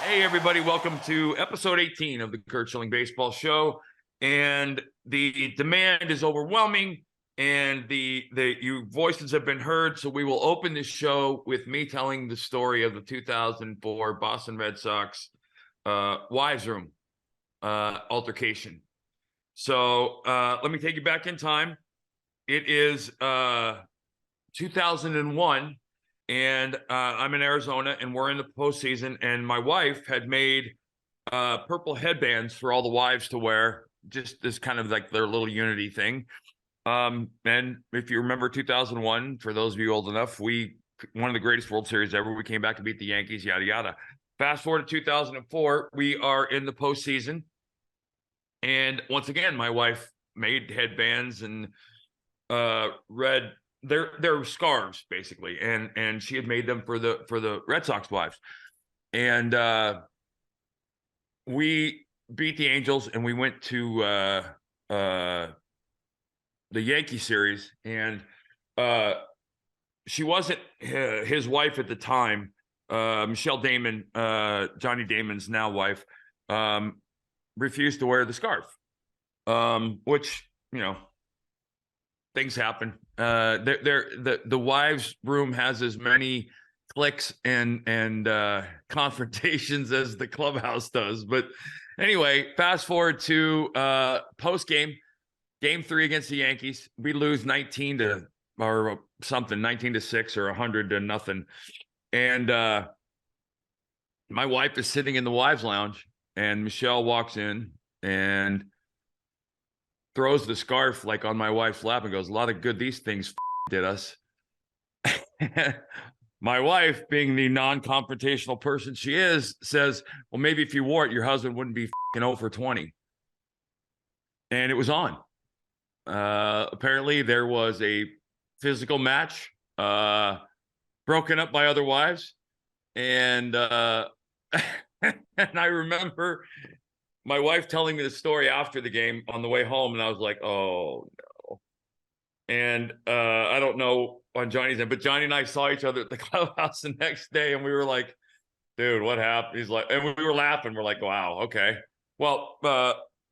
Hey, everybody. Welcome to episode 18 of the Curt Schilling Baseball Show. And the demand is overwhelming, and the your voices have been heard. So we will open this show with me telling the story of the 2004 Boston Red Sox wives room altercation. So let me take you back in time. It is 2001. And I'm in Arizona, and we're in the postseason. And my wife had made purple headbands for all the wives to wear, just this kind of like their little unity thing. And if you remember 2001, for those of you old enough, one of the greatest World Series ever. We came back to beat the Yankees, yada yada. Fast forward to 2004, we are in the postseason, and once again, my wife made headbands and red. They're scarves basically, and she had made them for the Red Sox wives, and we beat the Angels, and we went to the Yankee series, and she wasn't his wife at the time. Michelle Damon, Johnny Damon's now wife, refused to wear the scarf, which, you know, things happen. The wives' room has as many cliques and confrontations as the clubhouse does. But anyway, fast forward to post game, game 3 against the Yankees. We lose 19 to 6 or 100-0. And my wife is sitting in the wives' lounge, and Michelle walks in and throws the scarf like on my wife's lap and goes, "A lot of good these things did us." My wife, being the non-confrontational person she is, says, "Well, maybe if you wore it, your husband wouldn't be 0 for 20. And it was on. Apparently there was a physical match, broken up by other wives. And and I remember my wife telling me the story after the game on the way home, and I was like, "Oh no!" And I don't know on Johnny's end, but Johnny and I saw each other at the clubhouse the next day, and we were like, "Dude, what happened?" He's like, and we were laughing. We're like, "Wow, okay." Well,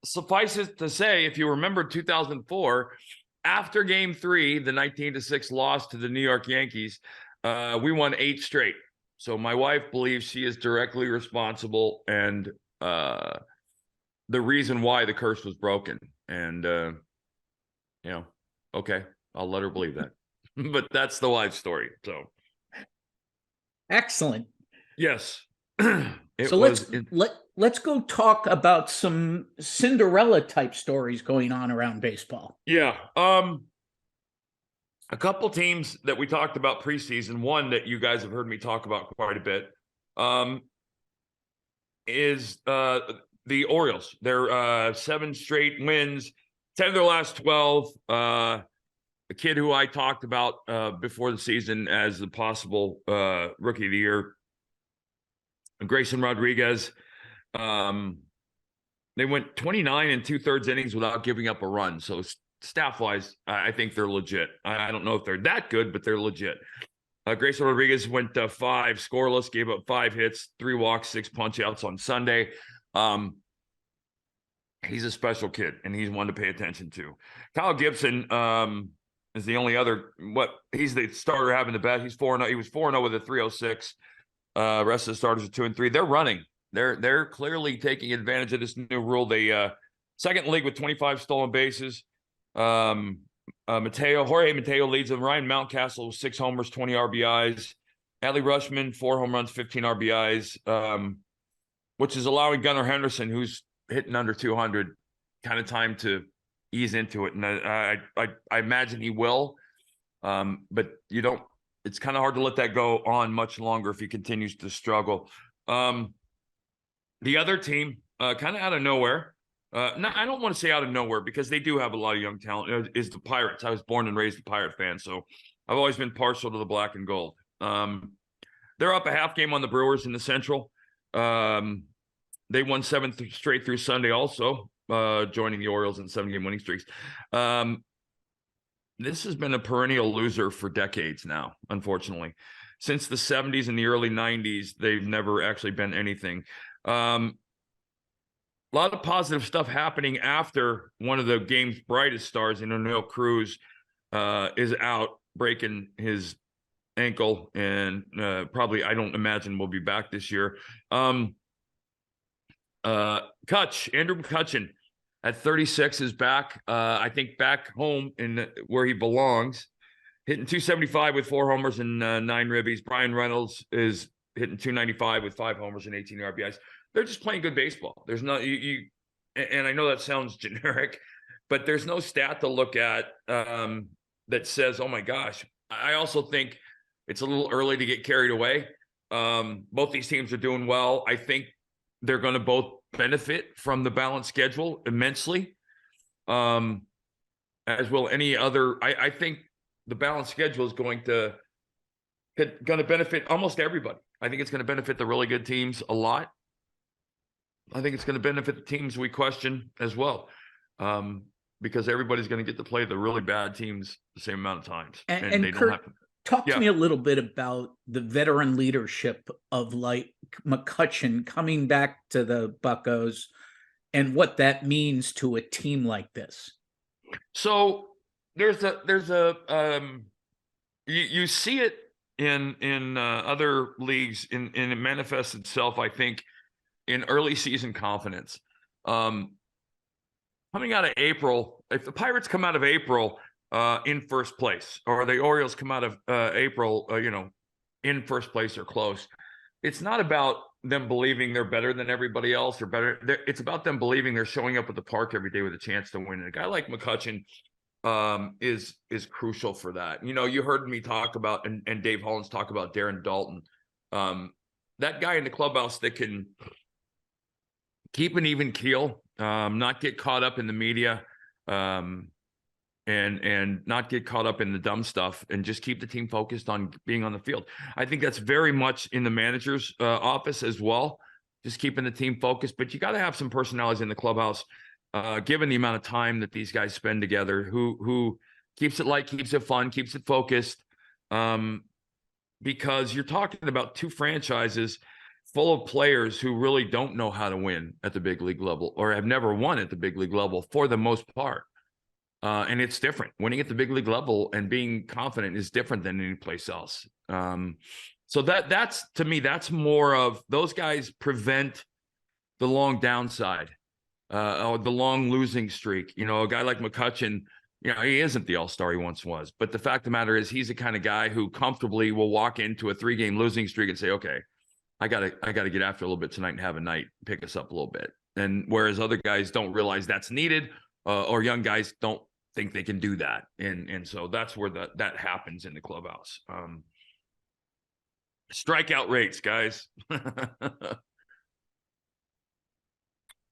suffice it to say, if you remember 2004, after Game 3, the 19-6 loss to the New York Yankees, we won 8 straight. So my wife believes she is directly responsible and the reason why the curse was broken. And okay, I'll let her believe that. But that's the wife story. So excellent. Yes. Let's go talk about some Cinderella type stories going on around baseball. Yeah. A couple teams that we talked about preseason, one that you guys have heard me talk about quite a bit, is the Orioles. They're 7 straight wins, 10 of their last 12. A kid who I talked about before the season as the possible rookie of the year, Grayson Rodriguez. They went 29 2/3 innings without giving up a run. So staff-wise, I think they're legit. I don't know if they're that good, but they're legit. Grayson Rodriguez went 5 scoreless, gave up 5 hits, 3 walks, 6 punch-outs on Sunday. He's a special kid, and he's one to pay attention to. Kyle Gibson is the only other. He's the starter having the best. He's 4-0. He was 4-0 with a 3.06. Rest of the starters are 2-3. They're running. They're clearly taking advantage of this new rule. They second in the league with 25 stolen bases. Jorge Mateo leads them. Ryan Mountcastle, 6 homers, 20 RBIs. Adley Rutschman, 4 home runs, 15 RBIs, which is allowing Gunnar Henderson, who's hitting under 200, kind of time to ease into it. And I imagine he will, but you don't. It's kind of hard to let that go on much longer if he continues to struggle. The other team, kind of out of nowhere. No, I don't want to say out of nowhere because they do have a lot of young talent, is the Pirates. I was born and raised a Pirate fan, so I've always been partial to the black and gold. They're up a half game on the Brewers in the Central. They won 7 straight through Sunday also, joining the Orioles in 7-game winning streaks. This has been a perennial loser for decades now, unfortunately. since the 70s and the early 90s, they've never actually been anything. A lot of positive stuff happening after one of the game's brightest stars, Neil Cruz, is out breaking his ankle, and probably, I don't imagine we'll be back this year. Andrew McCutchen at 36 is back. I think back home in where he belongs, hitting 275 with 4 homers and 9 ribbies. Brian Reynolds is hitting 295 with 5 homers and 18 RBIs. They're just playing good baseball. There's no and I know that sounds generic, but there's no stat to look at that says, oh my gosh. I also think it's a little early to get carried away. Both these teams are doing well. I think they're going to both benefit from the balanced schedule immensely, as will any other. I think the balanced schedule is going to benefit almost everybody. I think it's going to benefit the really good teams a lot. I think it's going to benefit the teams we question as well, because everybody's going to get to play the really bad teams the same amount of times. And they Curt, don't have to. Talk to me a little bit about the veteran leadership of like McCutchen coming back to the Buccos and what that means to a team like this. So there's you see it in other leagues, and it manifests itself, I think, in early season confidence. Coming out of April, if the Pirates come out of April in first place, or the Orioles come out of April, in first place or close, it's not about them believing they're better than everybody else or better. It's about them believing they're showing up at the park every day with a chance to win. And a guy like McCutchen is crucial for that. You heard me talk about, and Dave Hollins talk about Darren Dalton. That guy in the clubhouse that can keep an even keel, not get caught up in the media, and not get caught up in the dumb stuff, and just keep the team focused on being on the field. I think that's very much in the manager's office as well, just keeping the team focused. But you got to have some personalities in the clubhouse, given the amount of time that these guys spend together, who keeps it light, keeps it fun, keeps it focused, because you're talking about two franchises full of players who really don't know how to win at the big league level, or have never won at the big league level for the most part. And it's different. Winning at the big league level and being confident is different than any place else. So that's, to me, that's more of, those guys prevent the long downside, or the long losing streak. A guy like McCutchen, he isn't the all-star he once was, but the fact of the matter is he's the kind of guy who comfortably will walk into a 3-game losing streak and say, okay, I gotta get after a little bit tonight and have a night, pick us up a little bit. And whereas other guys don't realize that's needed, or young guys don't think they can do that. And so that's where that happens in the clubhouse. Strikeout rates, guys.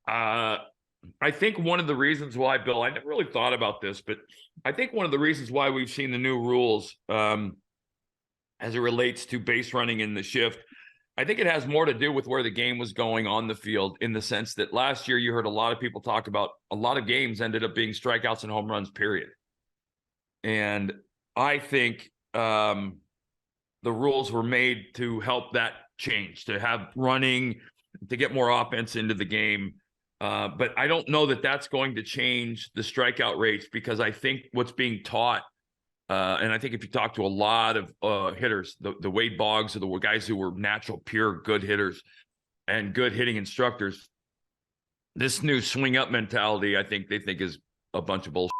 I think one of the reasons why, Bill, I never really thought about this, but I think one of the reasons why we've seen the new rules as it relates to base running in the shift, I think it has more to do with where the game was going on the field, in the sense that last year you heard a lot of people talk about a lot of games ended up being strikeouts and home runs, period. And I think the rules were made to help that change, to have running, to get more offense into the game. But I don't know that that's going to change the strikeout rates, because I think what's being taught, and I think if you talk to a lot of hitters, the Wade Boggs, or the guys who were natural, pure, good hitters and good hitting instructors, this new swing up mentality, I think they think is a bunch of bullshit.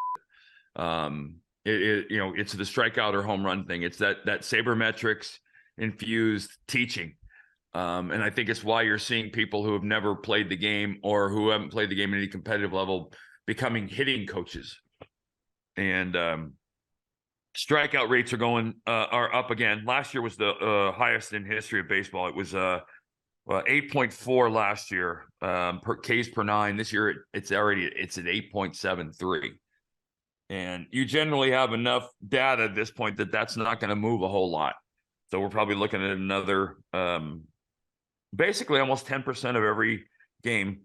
It's the strikeout or home run thing. It's that sabermetrics infused teaching. And I think it's why you're seeing people who have never played the game, or who haven't played the game at any competitive level, becoming hitting coaches. And strikeout rates are up again. Last year was the highest in history of baseball. It was 8.4 last year, per Ks per 9. This year it's at 8.73. And you generally have enough data at this point that that's not going to move a whole lot. So we're probably looking at another, basically almost 10% of every game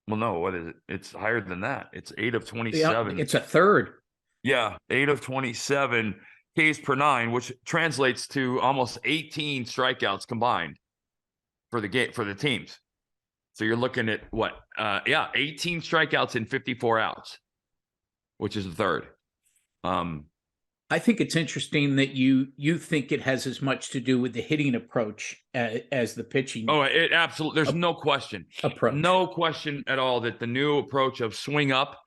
well, no, what is it? It's higher than that. It's 8 of 27. Yeah, it's a third. Yeah, 8 of 27 Ks per 9, which translates to almost 18 strikeouts combined for the game for the teams. So you're looking at what? 18 strikeouts in 54 outs, which is a third. I think it's interesting that you think it has as much to do with the hitting approach as the pitching. Oh, it absolutely. There's no question. Approach. No question at all that the new approach of swing up.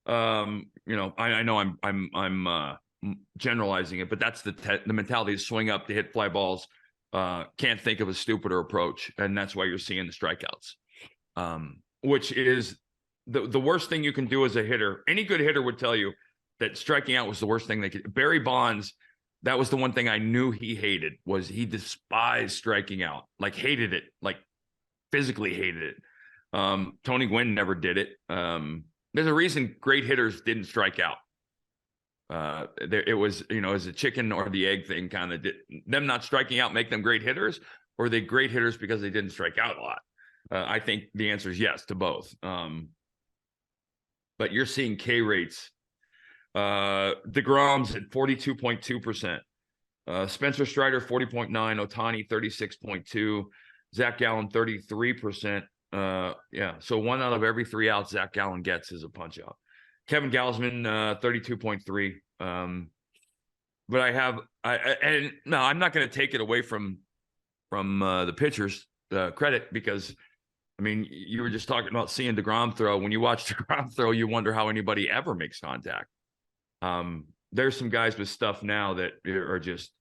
I know I'm generalizing it, but that's the mentality: is swing up to hit fly balls. Can't think of a stupider approach, and that's why you're seeing the strikeouts. Which is the worst thing you can do as a hitter. Any good hitter would tell you that striking out was the worst thing they could. Barry Bonds, that was the one thing I knew he hated, was he despised striking out, like hated it, like physically hated it. Tony Gwynn never did it. There's a reason great hitters didn't strike out. It was, as a chicken or the egg thing, kind of them not striking out make them great hitters, or are they great hitters because they didn't strike out a lot? I think the answer is yes to both. But you're seeing K rates. deGrom's at 42.2%. Spencer Strider, 40.9. Ohtani, 36.2. Zach Gallen, 33%. So 1 out of every 3 outs Zach Gallen gets is a punch out. Kevin Gausman, 32.3. But I'm not going to take it away from the pitchers' credit, because I mean, you were just talking about seeing deGrom throw. When you watch deGrom throw, you wonder how anybody ever makes contact. There's some guys with stuff now that are just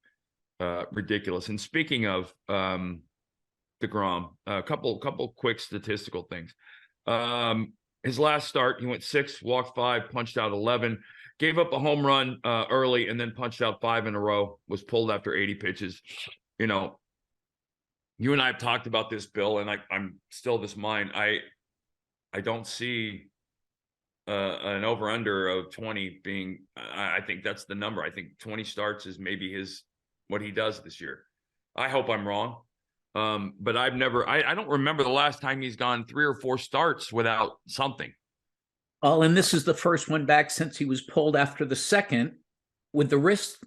ridiculous. And speaking of deGrom, a couple quick statistical things. His last start, he went 6, walked 5, punched out 11, gave up a home run early, and then punched out 5 in a row, was pulled after 80 pitches. You and I have talked about this, Bill, and I'm still this mind. I don't see an over-under of 20 being, I think that's the number. I think 20 starts is maybe what he does this year. I hope I'm wrong. But I don't remember the last time he's gone 3 or 4 starts without something. Oh, and this is the first one back since he was pulled after the second with the wrist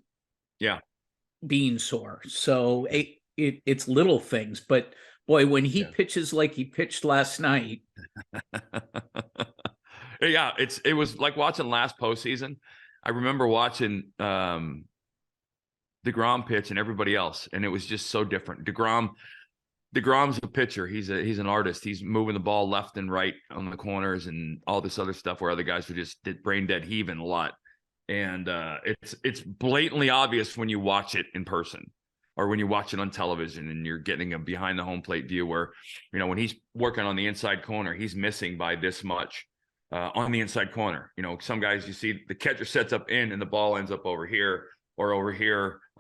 being sore. So it's little things, but boy, when he pitches like he pitched last night. Yeah, it was like watching last postseason. I remember watching deGrom pitch and everybody else, and it was just so different. deGrom's a pitcher. He's an artist. He's moving the ball left and right on the corners and all this other stuff where other guys were just brain dead heaving a lot. And it's blatantly obvious when you watch it in person or when you watch it on television and you're getting a behind the home plate view where, when he's working on the inside corner, he's missing by this much on the inside corner. Some guys, you see the catcher sets up in and the ball ends up over here or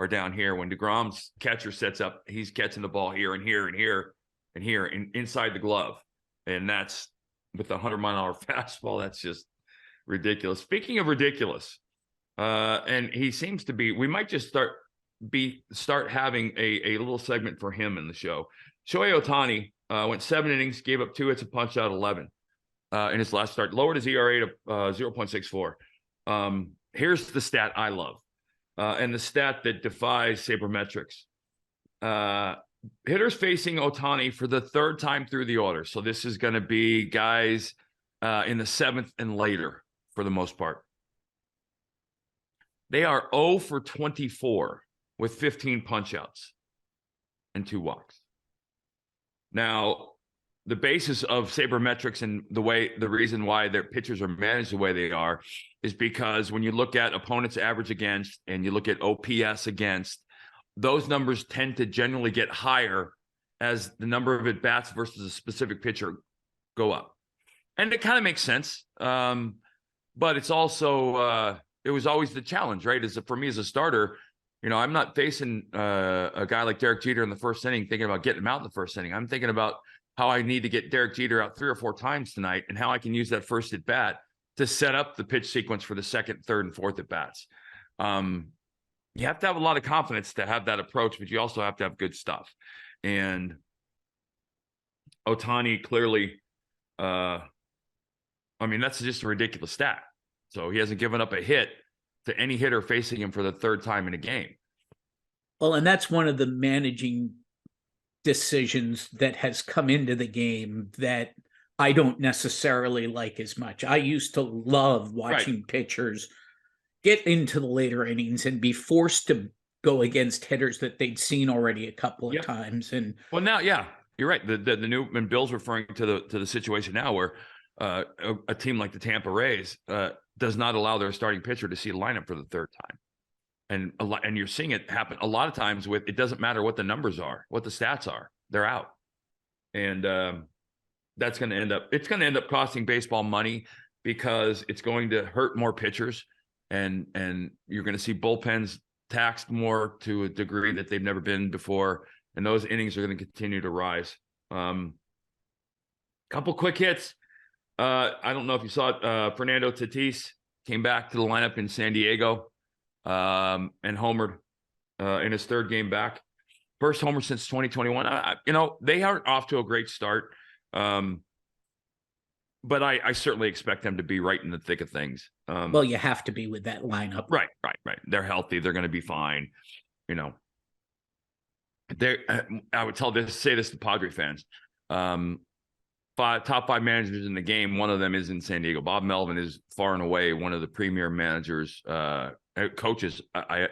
down here. When deGrom's catcher sets up, he's catching the ball here and here and here and here inside the glove. And that's with a 100-mile-an-hour fastball. That's just ridiculous. Speaking of ridiculous, and he seems to be, we might just start having a little segment for him in the show. Shohei Ohtani went 7 innings, gave up 2 hits, a punch out, 11 in his last start, lowered his ERA to 0.64. Here's the stat I love. And the stat that defies sabermetrics. Hitters facing Ohtani for the 3rd time through the order. So this is going to be guys in the 7th and later for the most part. They are 0 for 24 with 15 punch-outs and 2 walks. Now, the basis of sabermetrics and the reason why their pitchers are managed the way they are is because when you look at opponents average against and you look at OPS against, those numbers tend to generally get higher as the number of at-bats versus a specific pitcher go up. And it kind of makes sense. But it's also, it was always the challenge, right? For me as a starter, I'm not facing a guy like Derek Jeter in the first inning thinking about getting him out in the first inning. I'm thinking about how I need to get Derek Jeter out 3 or 4 times tonight and how I can use that first at-bat to set up the pitch sequence for the 2nd, 3rd, and 4th at-bats. You have to have a lot of confidence to have that approach, but you also have to have good stuff. And Ohtani clearly, that's just a ridiculous stat. So he hasn't given up a hit to any hitter facing him for the third time in a game. Well, and that's one of the managing decisions that has come into the game that I don't necessarily like as much. I used to love watching pitchers get into the later innings and be forced to go against hitters that they'd seen already a couple of times. And well, now, you're right. The new, and Bill's referring to the situation now where a team like the Tampa Rays does not allow their starting pitcher to see the lineup for the third time. And you're seeing it happen a lot of times with, it doesn't matter what the numbers are, what the stats are, they're out. And that's going to end up costing baseball money, because it's going to hurt more pitchers, and you're going to see bullpens taxed more to a degree that they've never been before. And those innings are going to continue to rise. Couple quick hits. I don't know if you saw it. Fernando Tatis came back to the lineup in San Diego and homered in his third game back. First homer since 2021. They aren't off to a great start. But I certainly expect them to be right in the thick of things. Well, you have to be with that lineup. Right. They're healthy. They're going to be fine. I would say this to Padre fans. Top five managers in the game. One of them is in San Diego. Bob Melvin is far and away one of the premier managers, coaches. I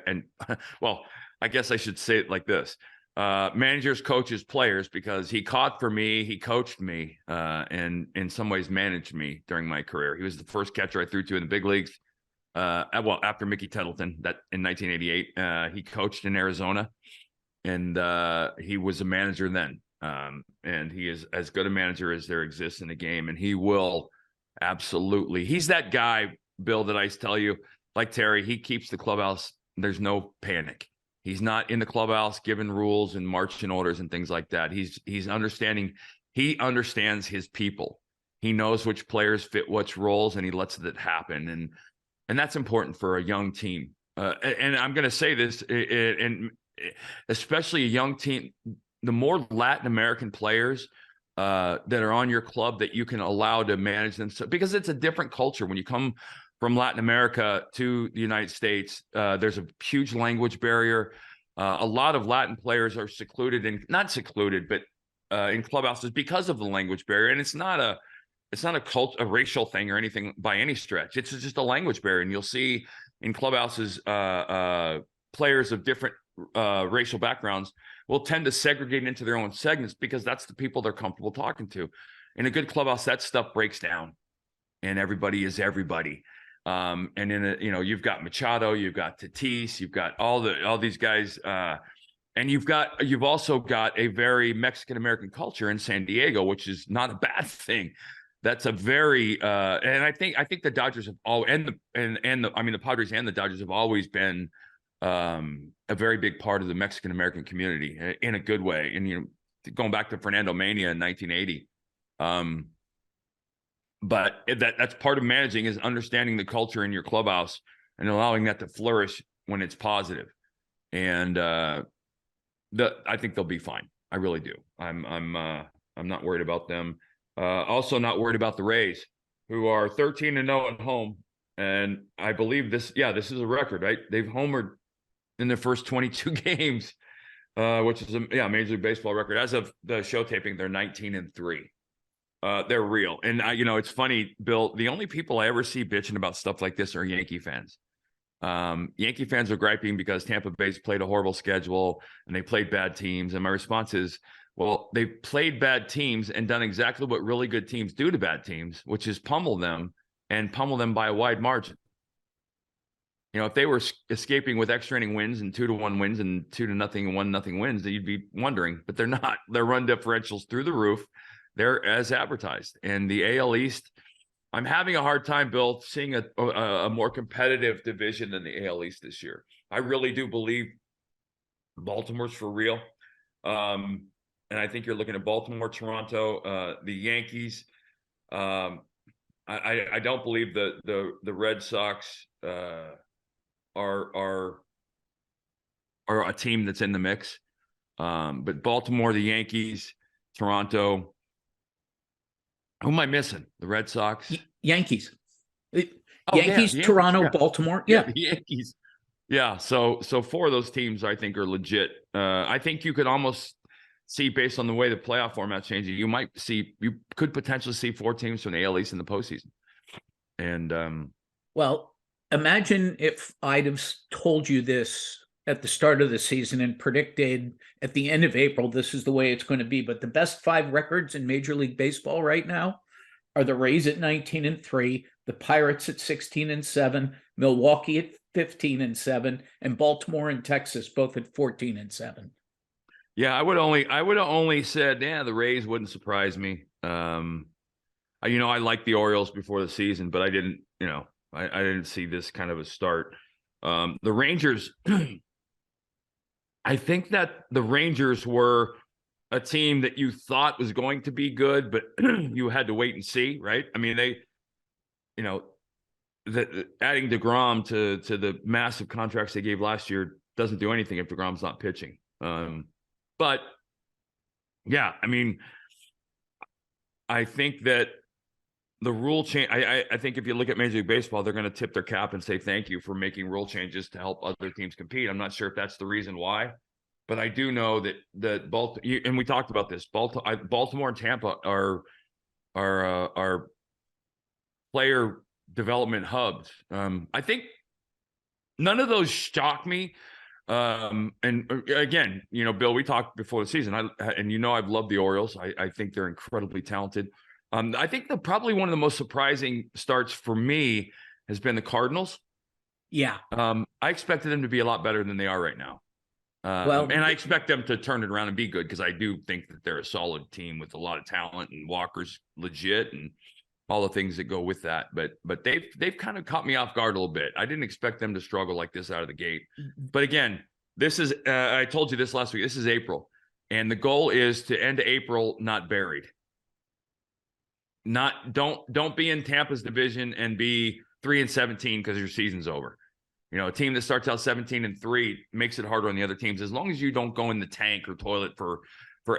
guess I should say it like this. Managers, coaches, players, because he caught for me, he coached me, and in some ways managed me during my career. He was the first catcher I threw to in the big leagues. After Mickey Tettleton, that in 1988, he coached in Arizona, and he was a manager then. And he is as good a manager as there exists in the game, and he will absolutely. He's that guy, Bill, that I tell you, like Terry, he keeps the clubhouse. There's no panic. He's not in the clubhouse giving rules and marching orders and things like that. He's understanding. He understands his people. He knows which players fit which roles, and he lets it happen. And that's important for a young team. And I'm going to say this, and especially a young team, the more Latin American players that are on your club that you can allow to manage them, because it's a different culture when you come from Latin America to the United States. There's a huge language barrier. A lot of Latin players are not secluded, but in clubhouses because of the language barrier. And it's not a racial thing or anything by any stretch. It's just a language barrier. And you'll see in clubhouses, players of different racial backgrounds will tend to segregate into their own segments because that's the people they're comfortable talking to. In a good clubhouse, that stuff breaks down, and everybody is everybody. And you've got Machado, you've got Tatis, you've got all these guys, and you've also got a very Mexican American culture in San Diego, which is not a bad thing. That's a very and I think the Dodgers have the Padres and the Dodgers have always been a very big part of the Mexican American community in a good way. And going back to Fernando Mania in 1980. But that's part of managing, is understanding the culture in your clubhouse and allowing that to flourish when it's positive. And I think they'll be fine. I really do. I'm not worried about them. Also not worried about the Rays, who are 13-0 at home. And I believe this is a record, right? They've homered in their first 22 games, which is a Major League Baseball record. As of the show taping, they're 19-3. They're real. And it's funny, Bill, the only people I ever see bitching about stuff like this are Yankee fans. Yankee fans are griping because Tampa Bay's played a horrible schedule and they played bad teams. And my response is, well, they've played bad teams and done exactly what really good teams do to bad teams, which is pummel them by a wide margin. If they were escaping with extra inning wins and 2-1 wins and 2-0 and 1-0 wins, that you'd be wondering, but they're not. Their run differentials through the roof. They're as advertised. And the AL East, I'm having a hard time, Bill, seeing a more competitive division than the AL East this year. I really do believe Baltimore's for real. And I think you're looking at Baltimore, Toronto, the Yankees. I don't believe the Red Sox are a team that's in the mix. But Baltimore, the Yankees, Toronto. Who am I missing? The Red Sox? Yankees. Oh, Yankees, the Yankees, Toronto, Baltimore. the Yankees. Yeah, so 4 of those teams I think are legit. I think you could almost see, based on the way the playoff format's changing, you could potentially see 4 teams from the AL East in the postseason. And well, imagine if I'd have told you this at the start of the season and predicted at the end of April, this is the way it's going to be. But the best 5 records in Major League Baseball right now are the Rays at 19-3, the Pirates at 16-7, Milwaukee at 15-7, and Baltimore and Texas both at 14-7. yeah, I would have only said, the Rays wouldn't surprise me. I liked the Orioles before the season, but I didn't, I didn't see this kind of a start. The Rangers, I think that the Rangers were a team that you thought was going to be good, but you had to wait and see, right? I mean, adding deGrom to the massive contracts they gave last year doesn't do anything if deGrom's not pitching. But yeah, I mean, I think that the rule change, I think if you look at Major League Baseball, they're going to tip their cap and say thank you for making rule changes to help other teams compete. I'm not sure if that's the reason why, but I do know that Baltimore, and we talked about this, Baltimore and Tampa are player development hubs. I think none of those shock me. And again, Bill, we talked before the season, I've loved the Orioles. I think they're incredibly talented. I think probably one of the most surprising starts for me has been the Cardinals. Yeah. I expected them to be a lot better than they are right now. And I expect them to turn it around and be good, because I do think that they're a solid team with a lot of talent, and Walker's legit and all the things that go with that. But they've kind of caught me off guard a little bit. I didn't expect them to struggle like this out of the gate. But again, this is I told you this last week. This is April, and the goal is to end April not buried. Don't be in Tampa's division and be 3-17 because your season's over. A team that starts out 17-3 makes it harder on the other teams. As long as you don't go in the tank or toilet for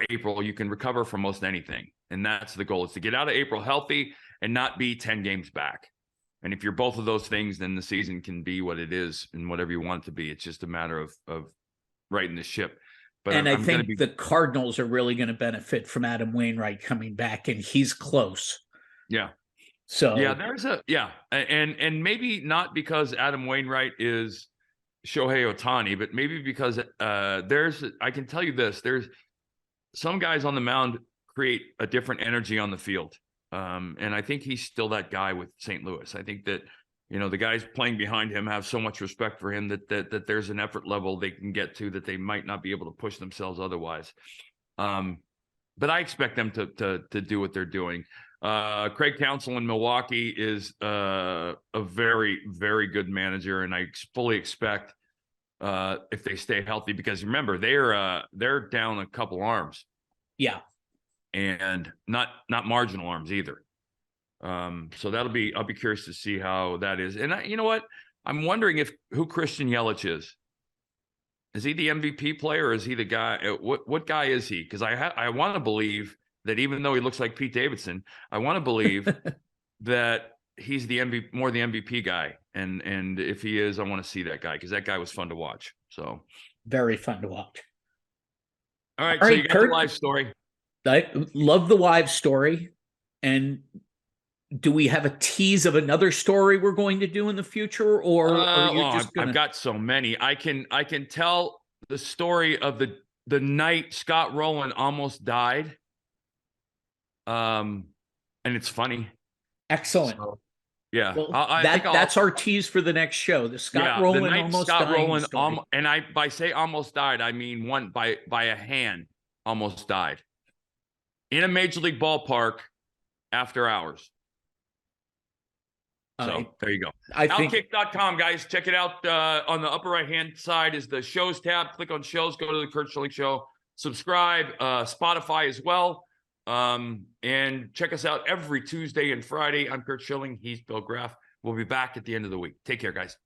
April, you can recover from most anything. And that's the goal, is to get out of April healthy and not be 10 games back. And if you're both of those things, then the season can be what it is and whatever you want it to be. It's just a matter of righting the ship. But I think the Cardinals are really going to benefit from Adam Wainwright coming back, and he's close. Yeah. So and maybe not because Adam Wainwright is Shohei Ohtani, but maybe because I can tell you this, there's some guys on the mound create a different energy on the field. And I think he's still that guy with St. Louis. I think that, the guys playing behind him have so much respect for him that there's an effort level they can get to that they might not be able to push themselves otherwise. But I expect them to do what they're doing. Craig Counsell in Milwaukee is a very, very good manager, and I fully expect if they stay healthy, because remember, they're down a couple arms. Yeah. And not marginal arms either. So I'll be curious to see how that is. And you know what? I'm wondering who Christian Yelich is. Is he the MVP player, or is he the guy? What guy is he? Because I want to believe that even though he looks like Pete Davidson, I want to believe that he's the MVP guy. And if he is, I want to see that guy, because that guy was fun to watch. So very fun to watch. All right, so you got Curt, the live story. I love the Wives Story. And do we have a tease of another story we're going to do in the future, or are you just gonna... I've got so many. I can tell the story of the night Scott Rowland almost died. And it's funny. Excellent. So, yeah. Well, that's our tease for the next show. The Scott Rowland almost dying. And by say almost died, I mean one by a hand almost died in a major league ballpark after hours. So there you go. OutKick.com, guys. Check it out. On the upper right-hand side is the shows tab. Click on shows. Go to the Curt Schilling Show. Subscribe. Spotify as well. And check us out every Tuesday and Friday. I'm Curt Schilling. He's Bill Graff. We'll be back at the end of the week. Take care, guys.